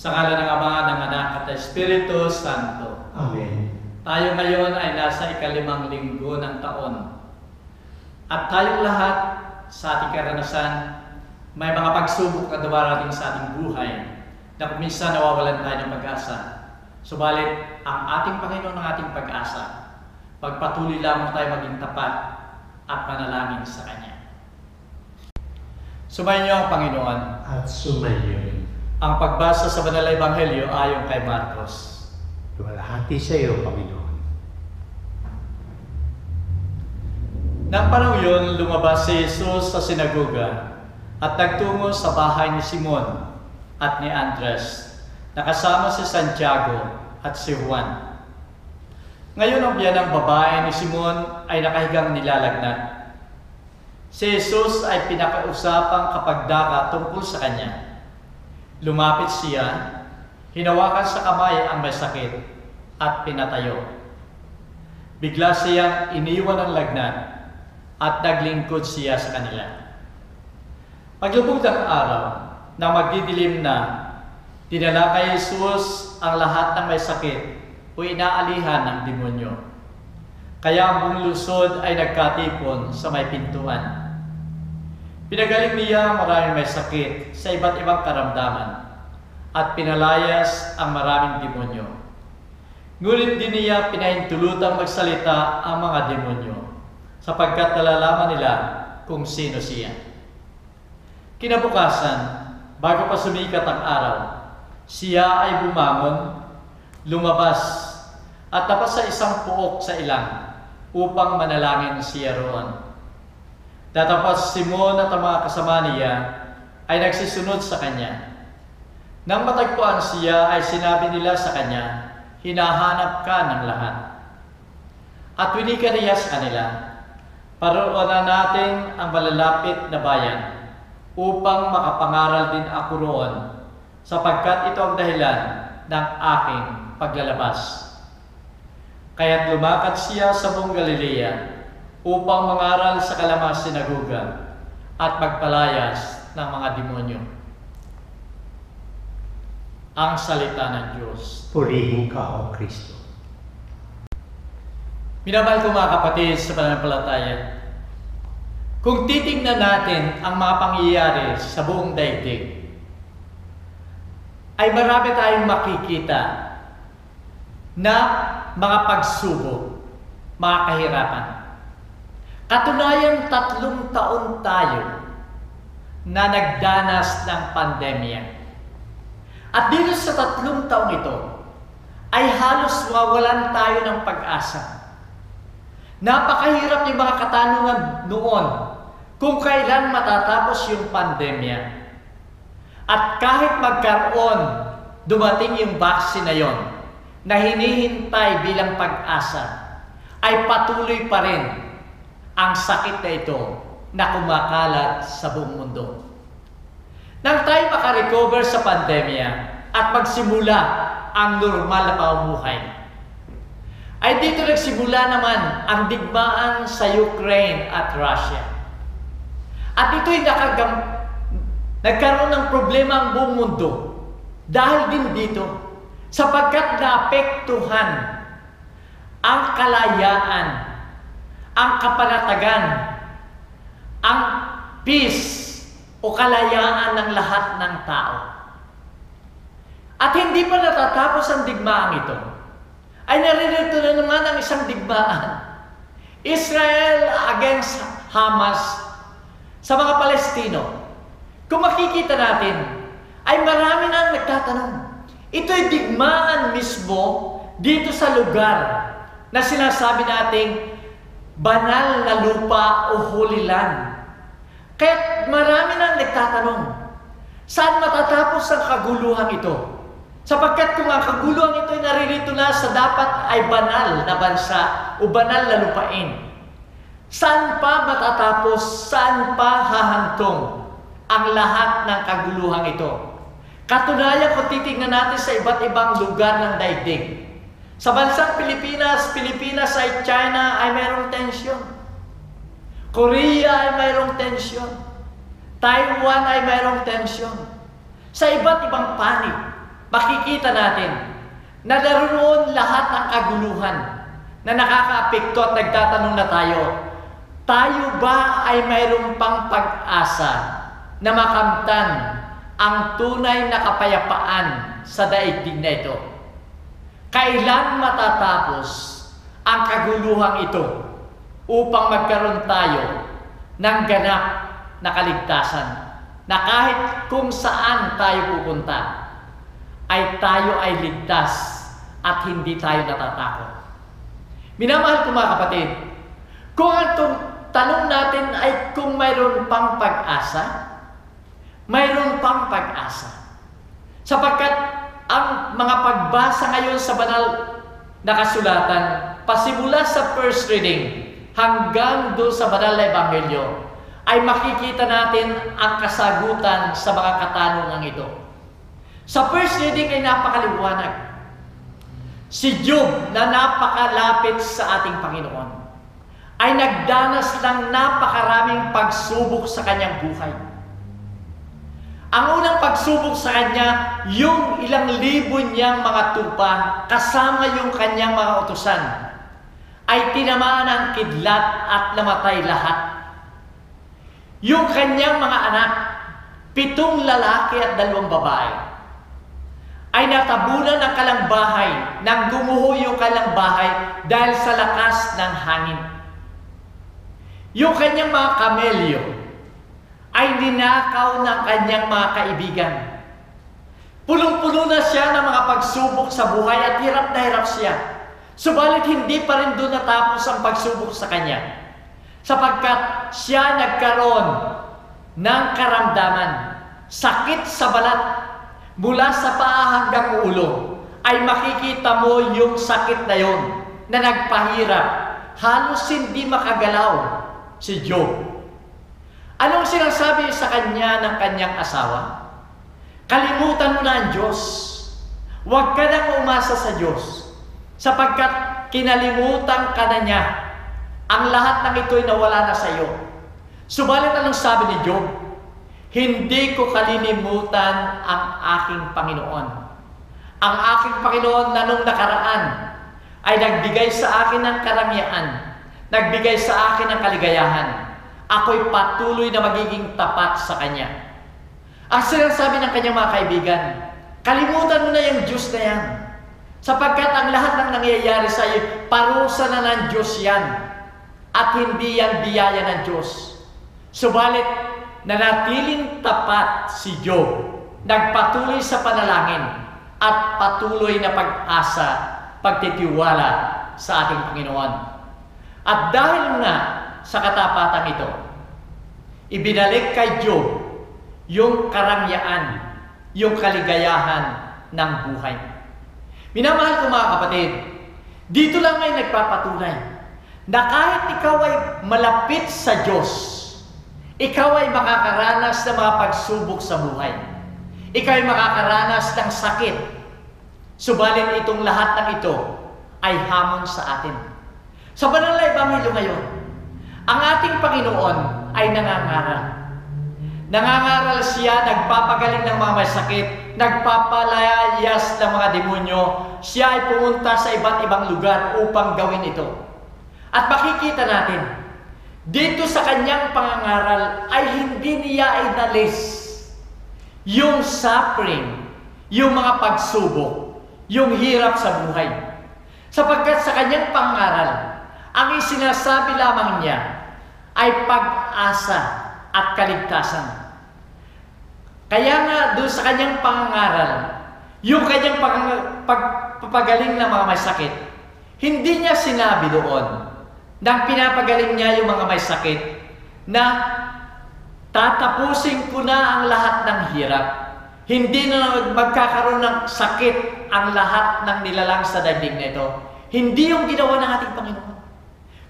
Sa ngalan ng Ama, ng Anak at Espiritu Santo. Amen. Tayo ngayon ay nasa ika-5 linggo ng taon. At tayong lahat sa ating karanasan, may mga pagsubok na dumarating sa ating buhay na kung minsan nawawalan tayo ng pag-asa. Subalit, ang ating Panginoon ng ating pag-asa. Pagpatuloy lamang tayo maging tapat at manalangin sa Kanya. Sumayin niyo ang Panginoon. At sumayo rin. Ang pagbasa sa Banal na Ebanghelyo ayon kay Marcos. Luwalhati sa iyo, Panginoon. Nang panahon yun, lumabas si Jesus sa sinagoga at nagtungo sa bahay ni Simon at ni Andres, nakasama si Santiago at si Juan. Ngayon ang biyanang babae ni Simon ay nakahigang nilalagnat. Si Jesus ay pinakausapang kapagdaka tungkol sa kanya. Lumapit siya, hinawakan sa kamay ang may sakit at pinatayo. Bigla siyang iniwan ng lagnat at naglingkod siya sa kanila. Paglubog ng araw na magdidilim na, dinala kay Jesus ang lahat ng may sakit o inaalihan ng demonyo. Kaya ang buong lusod ay nagkatipon sa may pintuan. Pinagaling niya ang maraming may sakit sa iba't ibang karamdaman at pinalayas ang maraming demonyo. Ngunit di niya pinahintulutang magsalita ang mga demonyo sapagkat nalalaman nila kung sino siya. Kinabukasan, bago pa sumikat ang araw, siya ay bumangon, lumabas at tapas sa isang puok sa ilang upang manalangin siya roon. Datapos si Simon at ang mga kasama niya ay nagsisunod sa kanya. Nang matagpuan siya ay sinabi nila sa kanya, hinahanap ka ng lahat. At winika niya sa kanila, paroonan natin ang malalapit na bayan upang makapangaral din ako roon sapagkat ito ang dahilan ng aking paglalabas. Kaya't lumakad siya sa buong Galilea upang mangaral sa kalamang sinagoga at magpalayas ng mga demonyo. Ang salita ng Diyos. Purihin ka, O Kristo. Minamahal ko mga kapatid sa pananampalataya, kung titingnan natin ang mga pangyayari sa buong daigdig, ay marami tayong makikita na mga pagsubok, mga kahirapan. Katunayan 3 taon tayo na nagdanas ng pandemya. At dito sa 3 taong ito, ay halos mawalan tayo ng pag-asa. Napakahirap yung mga katanungan noon kung kailan matatapos yung pandemya. At kahit magkaroon, dumating yung vaccine na yon na hinihintay bilang pag-asa, ay patuloy pa rin ang sakit na ito na kumakalat sa buong mundo. Nang tayo makarecover sa pandemya at magsimula ang normal na pamumuhay, ay dito nagsimula naman ang digmaan sa Ukraine at Russia. At ito'y nagkaroon ng problema ang buong mundo dahil din dito sapagkat naapektuhan ang kalayaan, ang kapanatagan, ang peace o kalayaan ng lahat ng tao. At hindi pa natatapos ang digmaang ito, ay naririto na naman ang isang digmaan. Israel against Hamas sa mga Palestino. Kung makikita natin, ay marami na nagtatanong. Ito'y digmaan mismo dito sa lugar na sinasabi nating banal na lupa o Holy Land. Kaya marami nang nagtatanong, saan matatapos ang kaguluhan ito? Sapagkat kung ang kaguluhan ito ay naririto na sa dapat ay banal na bansa o banal na lupain, saan pa matatapos, saan pa hahantong ang lahat ng kaguluhan ito? Katunayan kung titignan natin sa iba't ibang lugar ng daigdig. Sa bansang Pilipinas ay China ay mayroong tensyon. Korea ay mayroong tensyon. Taiwan ay mayroong tensyon. Sa iba't ibang panig. makikita natin na naroon lahat ng kaguluhan na nakakaapekto at nagtatanong na tayo ba ay mayroon pang pag-asa na makamtan ang tunay na kapayapaan sa daigdig na ito? Kailan matatapos ang kaguluhang ito upang magkaroon tayo ng ganap na kaligtasan na kahit kung saan tayo pupunta ay tayo ay ligtas at hindi tayo natatakot? Minamahal ko mga kapatid, kung ang tanong natin ay kung mayroon pang pag-asa, mayroon pang pag-asa. Sapagkat ang mga pagbasa ngayon sa banal na kasulatan, pasimula sa first reading hanggang doon sa banal na ebanghelyo, ay makikita natin ang kasagutan sa mga katanungan ito. Sa first reading ay napakaliwanag. Si Job na napakalapit sa ating Panginoon ay nagdanas ng napakaraming pagsubok sa kanyang buhay. Ang unang pagsubok sa kanya, yung ilang libo niyang mga tupa kasama yung kanyang mga utusan ay tinamaan ng kidlat at namatay lahat. Yung kanyang mga anak, 7 lalaki at 2 babae, ay natabunan ng kalangbahay nang gumuho yung kalangbahay dahil sa lakas ng hangin. Yung kanyang mga kamelyo ay ninakaw ng kanyang mga kaibigan. Pulong-pulo na siya ng mga pagsubok sa buhay at hirap na hirap siya. Subalit hindi pa rin doon natapos ang pagsubok sa kanya, sapagkat siya nagkaroon ng karamdaman, sakit sa balat, mula sa paa hanggang ulo. Ay makikita mo yung sakit na yon na nagpahirap. Halos hindi makagalaw si Job. Anong sinasabi sa kanya ng kanyang asawa? Kalimutan mo na ang Diyos. Huwag ka nang umasa sa Diyos, sapagkat kinalimutan ka na niya. Ang lahat ng ito'y nawala na sa iyo. Subalit anong sabi ni Job? Hindi ko kalilimutan ang aking Panginoon. Ang aking Panginoon na nung nakaraan ay nagbigay sa akin ng karangyaan, nagbigay sa akin ng kaligayahan. Ako'y patuloy na magiging tapat sa Kanya. Ang sinasabi ng kanyang mga kaibigan, kalimutan mo na yung Diyos na yan, sapagkat ang lahat ng nangyayari sa iyo, parusa na ng Diyos yan, at hindi yan biyaya ng Diyos. Subalit, nanatiling tapat si Job, nagpatuloy sa panalangin, at patuloy na pag-asa, pagtitiwala sa ating Panginoon. At dahil nga sa katapatan ito, ibinalik kay Job yung karangyaan, yung kaligayahan ng buhay. Minamahal ko mga kapatid, dito lang ay nagpapatunay na kahit ikaw ay malapit sa Diyos, ikaw ay makakaranas ng mga pagsubok sa buhay. Ikaw ay makakaranas ng sakit. Subalit itong lahat ng ito ay hamon sa atin. Sa banal na ebanghelyo ngayon, ang ating Panginoon ay nangangaral. Nangangaral siya, nagpapagaling ng mga may sakit, nagpapalayas ng mga demonyo. Siya ay pumunta sa iba't ibang lugar upang gawin ito. At makikita natin, dito sa kanyang pangangaral ay hindi niya inalis yung suffering, yung mga pagsubok, yung hirap sa buhay. Sapagkat sa kanyang pangangaral, ang isinasabi lamang niya ay pag-asa at kaligtasan. Kaya nga doon sa kanyang pangangaral, yung kanyang pagpapagaling ng mga may sakit, hindi niya sinabi doon nang pinapagaling niya yung mga may sakit na tatapusin ko na ang lahat ng hirap. Hindi na magkakaroon ng sakit ang lahat ng nilalang sa daigdig na ito. Hindi yung ginawa ng ating Panginoon,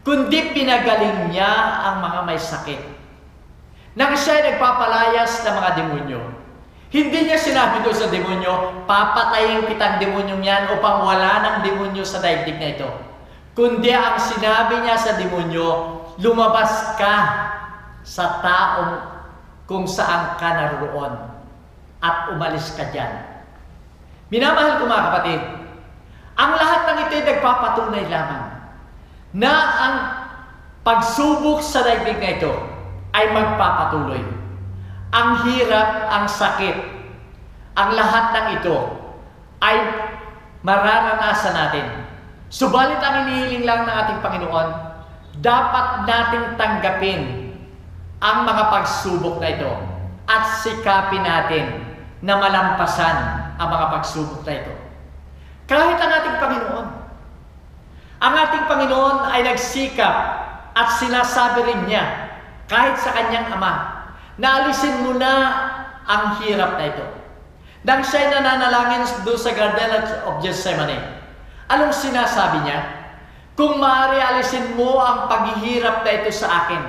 kundi pinagaling niya ang mga may sakit. Nang siya ay nagpapalayas ng mga demonyo, hindi niya sinabi doon sa demonyo, papatayin kitang demonyong yan upang wala ng demonyo sa daigdig na ito. Kundi ang sinabi niya sa demonyo, lumabas ka sa taong kung saan ka naroon at umalis ka dyan. Minamahal ko mga kapatid, ang lahat ng ito ay nagpapatunay lamang na ang pagsubok sa daigdig na ito ay magpapatuloy. Ang hirap, ang sakit, ang lahat ng ito ay mararanasan natin. Subalit ang inihiling lang ng ating Panginoon, dapat nating tanggapin ang mga pagsubok na ito at sikapin natin na malampasan ang mga pagsubok na ito. Kahit ang ating Panginoon ay nagsikap at sinasabi rin niya kahit sa kanyang ama na alisin mo na ang hirap na ito. Nang siya'y nananalangin doon sa Garden of Gethsemane, anong sinasabi niya? Kung maaari alisin mo ang paghihirap na ito sa akin.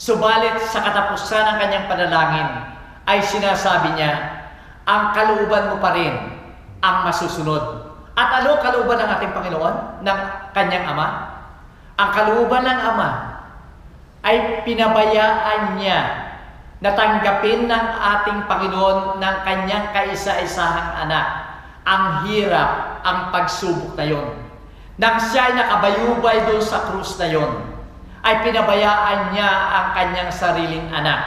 Subalit sa katapusan ng kanyang panalangin ay sinasabi niya, ang kalooban mo pa rin ang masusunod. At ano kalooban ng ating Panginoon, ng kanyang Ama? Ang kalooban ng Ama ay pinabayaan niya na tanggapin ng ating Panginoon ng kanyang kaisa-isahang anak ang hirap, ang pagsubok na yon. Nang siya ay nakabayubay doon sa krus na yon, ay pinabayaan niya ang kanyang sariling anak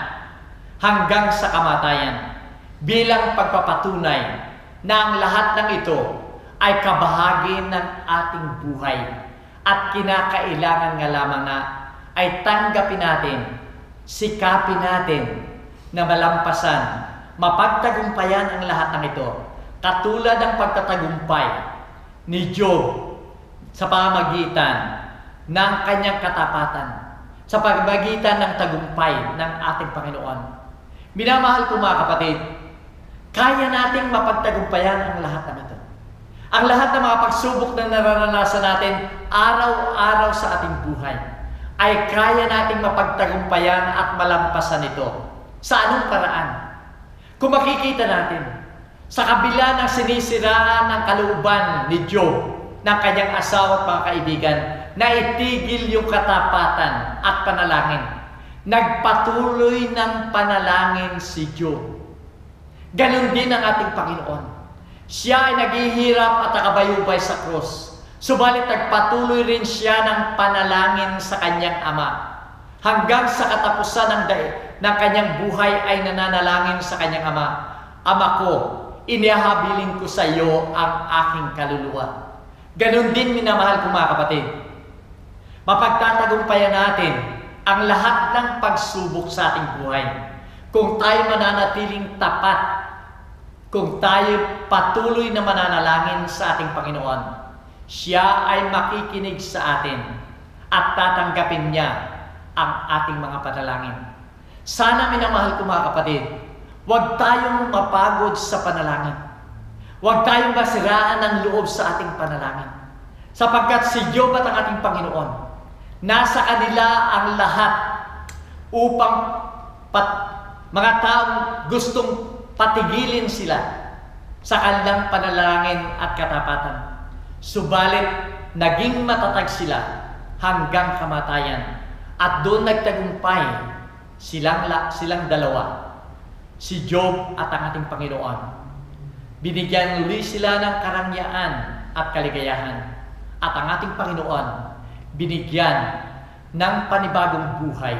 hanggang sa kamatayan bilang pagpapatunay na ang lahat ng ito ay kabahagi ng ating buhay at kinakailangan nga lamang na ay tanggapin natin, sikapin natin na malampasan, mapagtagumpayan ang lahat ng ito, katulad ng pagtatagumpay ni Job sa pamamagitan ng kanyang katapatan, sa pamamagitan ng tagumpay ng ating Panginoon. Minamahal ko mga kapatid, kaya nating mapagtagumpayan ang lahat ng ito. Ang lahat ng mga pagsubok na nararanasan natin araw-araw sa ating buhay ay kaya nating mapagtagumpayan at malampasan ito. Sa anong paraan? Kung makikita natin, sa kabila ng sinisiraan ng kalooban ni Job, ng kanyang asawa at mga kaibigan, na itigil yung katapatan at panalangin. Nagpatuloy ng panalangin si Job. Ganon din ang ating Panginoon. Siya ay naghihirap at nakabayubay sa krus. Subalit nagpatuloy rin siya ng panalangin sa kanyang Ama. Hanggang sa katapusan ng kanyang buhay ay nananalangin sa kanyang Ama. Ama ko, inihabilin ko sa iyo ang aking kaluluwa. Ganon din minamahal ko mga kapatid. Mapagtatagumpayan natin ang lahat ng pagsubok sa ating buhay kung tayo mananatiling tapat, kung tayo patuloy na mananalangin sa ating Panginoon. Siya ay makikinig sa atin at tatanggapin niya ang ating mga panalangin. Sana minamahal ko mga kapatid, huwag tayong mapagod sa panalangin. Huwag tayong masiraan ng loob sa ating panalangin. Sapagkat si Job at ang ating Panginoon, nasa kanila ang lahat upang mga taong gustong patigilin sila sa kanilang panalangin at katapatan. Subalit, naging matatag sila hanggang kamatayan. At doon nagtagumpay silang dalawa, si Job at ang ating Panginoon. Binigyan uli sila ng karangyaan at kaligayahan. At ang ating Panginoon, binigyan ng panibagong buhay.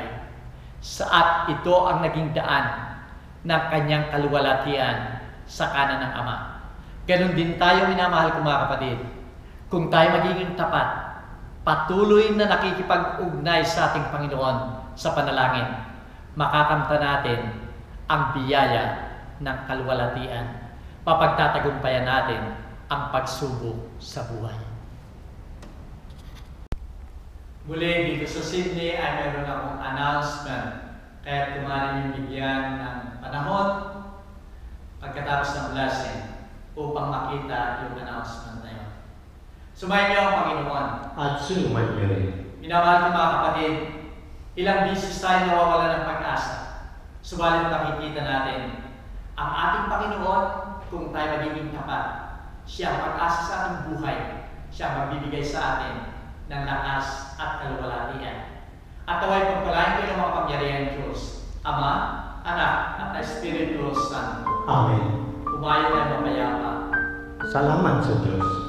At ito ang naging daan ng kanyang kaluwalhatian sa kanan ng Ama. Ganon din tayo, minamahal ko mga kapatid. Kung tayo magiging tapat, patuloy na nakikipag-ugnay sa ating Panginoon sa panalangin, makakamta natin ang biyaya ng kaluwalhatian. Mapagtatagumpayan natin ang pagsubok sa buhay. Muli dito sa Sydney ay meron akong announcement. Kaya tumarin yung bigyan ng panahon pagkatapos ng blessing upang makita yung announcement na yun. Sumayin niyo ang Panginoon. At sumayin rin. Minamahal ko mga kapatid, ilang bisis tayo nawawala ng pag-asa. Subalit makikita natin ang ating Panginoon kung tayo magiging tapat. Siya ang pag-asa sa ating buhay. Siya ang magbibigay sa atin ng lakas at kaluwalhatian. At naway pagpalain kayo ng mga pangyarihan Diyos, Ama, Anak, at Espiritu Santo. Amen. Umayo tayo mapayapa. Salamat sa Diyos.